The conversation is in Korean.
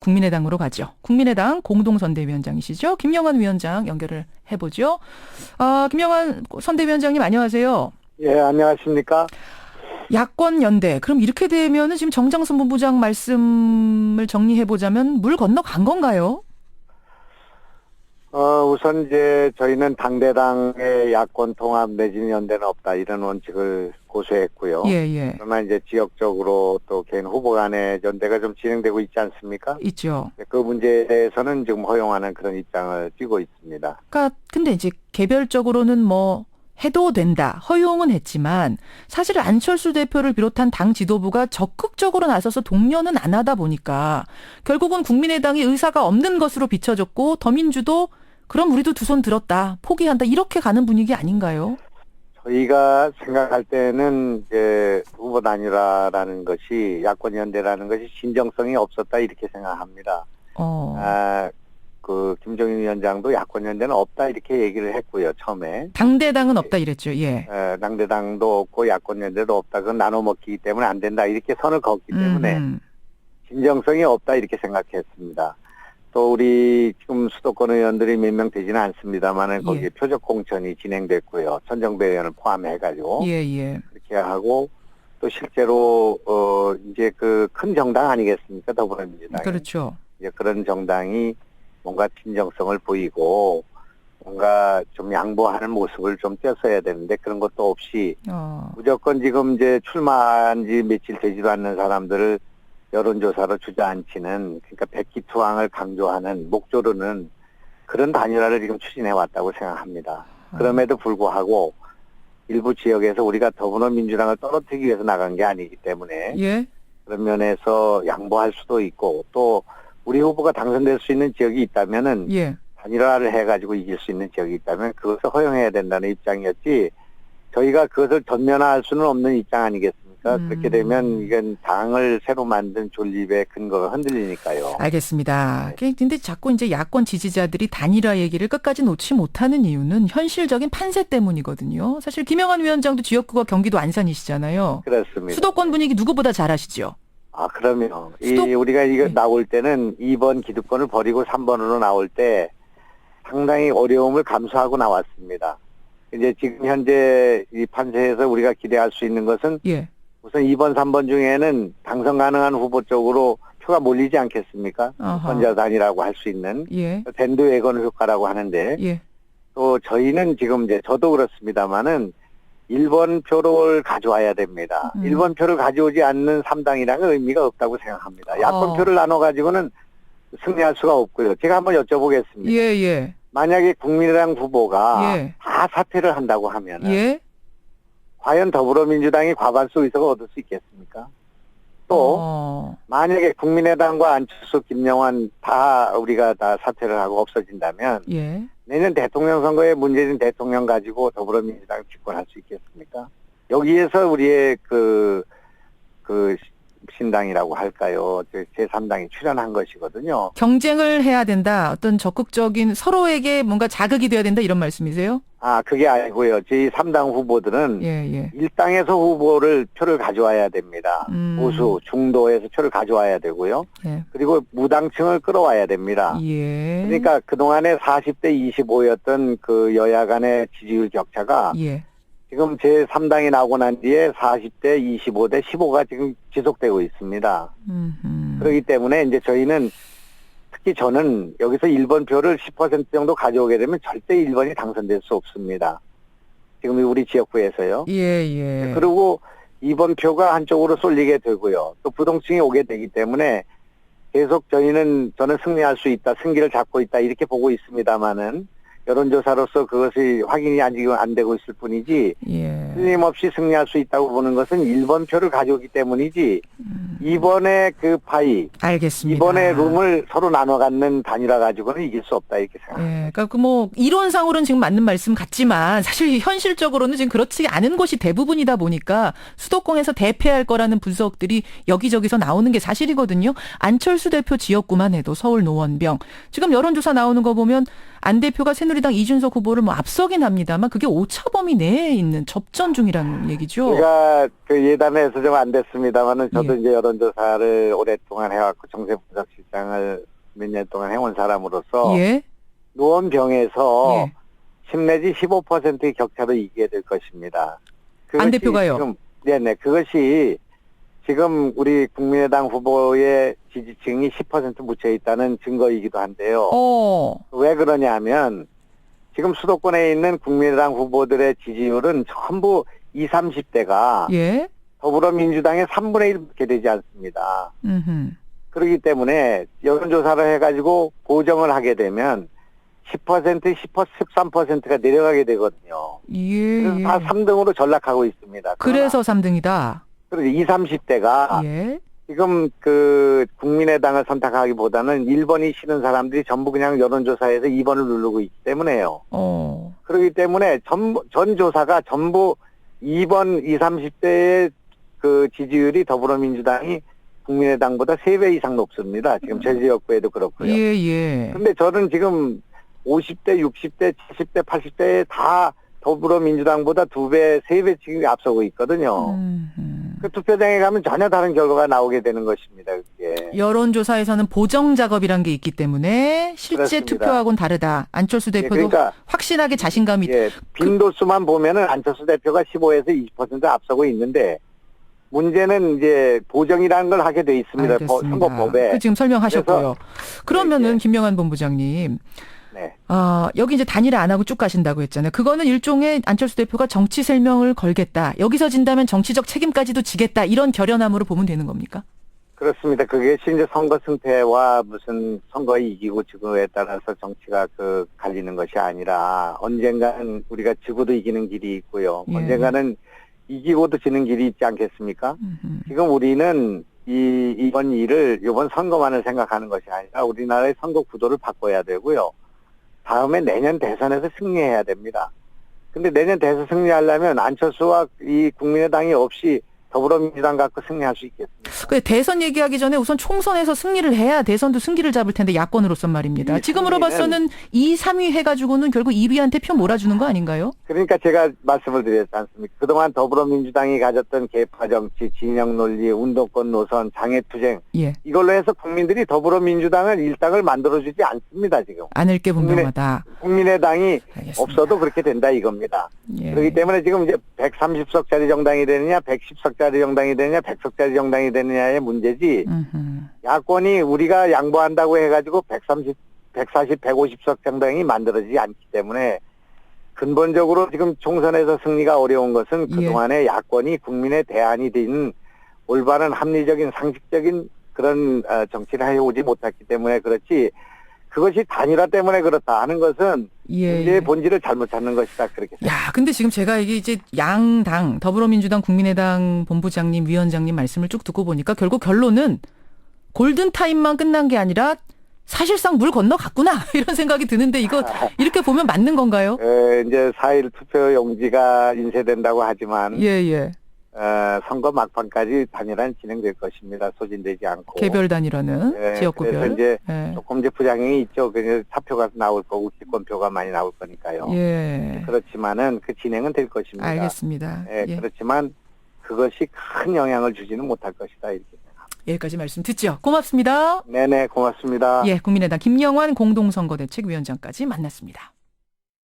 국민의당으로 가죠. 국민의당 공동선대위원장이시죠. 김영환 위원장 연결을 해보죠. 김영환 선대위원장님 안녕하세요. 예, 안녕하십니까? 야권 연대. 그럼 이렇게 되면은 지금 정장선 본부장 말씀을 정리해보자면 물 건너간 건가요? 우선 이제 저희는 당대당의 야권 통합 내지는 연대는 없다 이런 원칙을 고수했고요. 예. 그러나 이제 지역적으로 또 개인 후보 간의 연대가 좀 진행되고 있지 않습니까? 있죠. 그 문제에 대해서는 지금 허용하는 그런 입장을 띄고 있습니다. 그러니까 근데 이제 개별적으로는 뭐 해도 된다. 허용은 했지만 사실 안철수 대표를 비롯한 당 지도부가 적극적으로 나서서 독려는 안 하다 보니까 결국은 국민의당이 의사가 없는 것으로 비춰졌고 더민주도 그럼 우리도 두 손 들었다. 포기한다. 이렇게 가는 분위기 아닌가요? 저희가 생각할 때는 이제 후보 단일화라는 것이 야권 연대라는 것이 진정성이 없었다 이렇게 생각합니다. 김종인 위원장도 야권 연대는 없다 이렇게 얘기를 했고요, 처음에. 당대당은 없다 이랬죠. 예. 당대당도 없고 야권 연대도 없다. 그건 나눠 먹기 때문에 안 된다. 이렇게 선을 걷기 때문에 진정성이 없다 이렇게 생각했습니다. 또 우리 지금 수도권 의원들이 몇 명 되지는 않습니다만은 거기에 표적 공천이 진행됐고요. 천정배 의원을 포함해가지고. 예. 그렇게 하고 또 실제로 이제 그 큰 정당 아니겠습니까? 더불어민주당. 그렇죠. 이제 그런 정당이 뭔가 진정성을 보이고 뭔가 좀 양보하는 모습을 좀 띄었어야 되는데 그런 것도 없이 무조건 지금 이제 출마한 지 며칠 되지도 않는 사람들을 여론조사로 주저앉히는 그러니까 백기투항을 강조하는 목조로는 그런 단일화를 지금 추진해 왔다고 생각합니다. 그럼에도 불구하고 일부 지역에서 우리가 더불어민주당을 떨어뜨리기 위해서 나간 게 아니기 때문에 그런 면에서 양보할 수도 있고 또 우리 후보가 당선될 수 있는 지역이 있다면은 단일화를 해가지고 이길 수 있는 지역이 있다면 그것을 허용해야 된다는 입장이었지 저희가 그것을 전면화할 수는 없는 입장 아니겠습니까? 그렇게 되면 이건 당을 새로 만든 존립의 근거가 흔들리니까요. 알겠습니다. 근데 자꾸 이제 야권 지지자들이 단일화 얘기를 끝까지 놓지 못하는 이유는 현실적인 판세 때문이거든요. 사실 김영환 위원장도 지역구가 경기도 안산이시잖아요. 그렇습니다. 수도권 분위기 누구보다 잘 아시죠? 그러면 우리가 이거 나올 때는 2번 기득권을 버리고 3번으로 나올 때 상당히 어려움을 감수하고 나왔습니다. 이제 지금 현재 이 판세에서 우리가 기대할 수 있는 것은 우선 2번, 3번 중에는 당선 가능한 후보 쪽으로 표가 몰리지 않겠습니까? 유권자 단위라고 할 수 있는 밴드 웨건 효과라고 하는데 또 저희는 지금 이제 저도 그렇습니다만은 1번 표를 가져와야 됩니다. 1번 표를 가져오지 않는 3당이라는 의미가 없다고 생각합니다. 야권 표를 나눠가지고는 승리할 수가 없고요. 제가 한번 여쭤보겠습니다. 만약에 국민의당 후보가 다 사퇴를 한다고 하면 과연 더불어민주당이 과반수 의석을 얻을 수 있겠습니까? 또 만약에 국민의당과 안철수, 김영환 다 우리가 다 사퇴를 하고 없어진다면 내년 대통령 선거에 문재인 대통령 가지고 더불어민주당이 집권할 수 있겠습니까? 여기에서 우리의 그 신당이라고 할까요? 제3당이 출연한 것이거든요. 경쟁을 해야 된다. 어떤 적극적인 서로에게 뭔가 자극이 돼야 된다 이런 말씀이세요? 그게 아니고요. 제3당 후보들은 일당에서 후보를 표를 가져와야 됩니다. 보수, 중도에서 표를 가져와야 되고요. 그리고 무당층을 끌어와야 됩니다. 그러니까 그동안에 40대 25였던 그 여야 간의 지지율 격차가 지금 제3당이 나오고 난 뒤에 40대 25대 15가 지금 지속되고 있습니다. 그렇기 때문에 이제 저희는 특히 저는 여기서 1번 표를 10% 정도 가져오게 되면 절대 1번이 당선될 수 없습니다. 지금 우리 지역구에서요. 그리고 2번 표가 한쪽으로 쏠리게 되고요. 또 부동층이 오게 되기 때문에 계속 저는 승리할 수 있다, 승기를 잡고 있다 이렇게 보고 있습니다만은 여론조사로서 그것이 확인이 아직 안 되고 있을 뿐이지 틀림없이 승리할 수 있다고 보는 것은 1번 표를 가져오기 때문이지 2번의 그 파이, 알겠습니다. 2번의 룸을 서로 나눠 갖는 단일화 가지고는 이길 수 없다 이렇게 생각합니다. 그러니까 뭐 이론상으로는 지금 맞는 말씀 같지만 사실 현실적으로는 지금 그렇지 않은 곳이 대부분이다 보니까 수도권에서 대패할 거라는 분석들이 여기저기서 나오는 게 사실이거든요. 안철수 대표 지역구만 해도 서울 노원병 지금 여론조사 나오는 거 보면 안 대표가 새누리 새누리당 이준석 후보를 뭐 앞서긴 합니다만 그게 오차범위 내에 있는 접전 중이라는 얘기죠. 제가 그 예단에서 좀 안 됐습니다만은 저도 예. 이제 여론조사를 오랫동안 해왔고 정세분석실장을 몇 년 동안 해온 사람으로서 예. 노원병에서 예. 10 내지 15%의 격차로 이기게 될 것입니다. 안 그것이 대표가요? 지금, 네네. 그것이 지금 우리 국민의당 후보의 지지층이 10% 묻혀 있다는 증거이기도 한데요. 왜 그러냐 하면 지금 수도권에 있는 국민의당 후보들의 지지율은 전부 20, 30대가 예. 더불어민주당의 3분의 1밖에 되지 않습니다. 음흠. 그렇기 때문에 여론조사를 해가지고 고정을 하게 되면 10%, 13%가 내려가게 되거든요. 예. 그래서 예. 다 3등으로 전락하고 있습니다. 그래서 3등이다. 그래서 20, 30대가 예. 지금 그 국민의당을 선택하기보다는 1번이 싫은 사람들이 전부 그냥 여론조사에서 2번을 누르고 있기 때문에요. 그렇기 때문에 전 조사가 전부 2번 20, 30대의 그 지지율이 더불어민주당이 국민의당보다 3배 이상 높습니다. 지금 제지역구에도 그렇고요. 예, 예. 근데 저는 지금 50대, 60대, 70대, 80대에 다 더불어민주당보다 2배, 3배 지금 앞서고 있거든요. 그 투표장에 가면 전혀 다른 결과가 나오게 되는 것입니다. 그게. 여론조사에서는 보정 작업이란 게 있기 때문에 실제 그렇습니다. 투표하고는 다르다. 안철수 대표도 그러니까 확실하게 자신감이 예, 빈도수만 보면은 안철수 대표가 15에서 20% 앞서고 있는데 문제는 이제 보정이라는 걸 하게 돼 있습니다. 알겠습니다. 선거법에. 그 지금 설명하셨고요. 그러면은 네, 김명환 본부장님, 네. 여기 이제 단일화 안 하고 쭉 가신다고 했잖아요. 그거는 일종의 안철수 대표가 정치 생명을 걸겠다. 여기서 진다면 정치적 책임까지도 지겠다. 이런 결연함으로 보면 되는 겁니까? 그렇습니다. 그게 이제 선거 승패와 무슨 선거에 이기고 지고에 따라서 정치가 그 갈리는 것이 아니라 언젠가는 우리가 지고도 이기는 길이 있고요. 예. 언젠가는 이기고도 지는 길이 있지 않겠습니까? 지금 우리는 이번 일을 이번 선거만을 생각하는 것이 아니라 우리나라의 선거 구도를 바꿔야 되고요. 다음에 내년 대선에서 승리해야 됩니다. 근데 내년 대선 승리하려면 안철수와 이 국민의당이 없이 더불어민주당 갖고 승리할 수 있겠습니다. 그 대선 얘기하기 전에 우선 총선에서 승리를 해야 대선도 승기를 잡을 텐데 야권으로선 말입니다. 지금으로 봐서는 2, 3위 해가지고는 결국 2위한테 표 몰아주는 거 아닌가요? 그러니까 제가 말씀을 드렸지 않습니까? 그동안 더불어민주당이 가졌던 계파 정치, 진영 논리, 운동권 노선, 장애투쟁 예. 이걸로 해서 국민들이 더불어민주당을 일당을 만들어주지 않습니다. 지금. 않을 게 분명하다. 국민의당이 알겠습니다. 없어도 그렇게 된다 이겁니다. 예. 그렇기 때문에 지금 이제 130석짜리 정당이 되느냐, 110석짜리 정당이 되느냐, 100석짜리 정당이 되느냐의 문제지. 야권이 우리가 양보한다고 해가지고 140, 150석 정당이 만들어지지 않기 때문에 근본적으로 지금 총선에서 승리가 어려운 것은 그동안에 야권이 국민의 대안이 되는 올바른 합리적인 상식적인 그런 정치를 해오지 못했기 때문에 그렇지 그것이 단일화 때문에 그렇다 하는 것은 문제의 본질을 잘못 찾는 것이다. 그렇게 생각합니다. 야, 근데 지금 제가 이게 양당, 더불어민주당, 국민의당 본부장님, 위원장님 말씀을 쭉 듣고 보니까 결국 결론은 골든타임만 끝난 게 아니라 사실상 물 건너갔구나 이런 생각이 드는데 이거 이렇게 보면 맞는 건가요? 이제 4일 투표 용지가 인쇄된다고 하지만 예. 선거 막판까지 단일화는 진행될 것입니다. 소진되지 않고. 개별 단일화는 지역구별. 그래서 이제 조금 이제 부작용이 있죠. 그냥 사표가 나올 거고 기권표가 많이 나올 거니까요. 예. 그렇지만은 그 진행은 될 것입니다. 알겠습니다. 예. 그렇지만 그것이 큰 영향을 주지는 못할 것이다. 이렇게. 여기까지 말씀 듣죠. 고맙습니다. 네네, 고맙습니다. 예, 국민의당 김영환 공동선거대책위원장까지 만났습니다.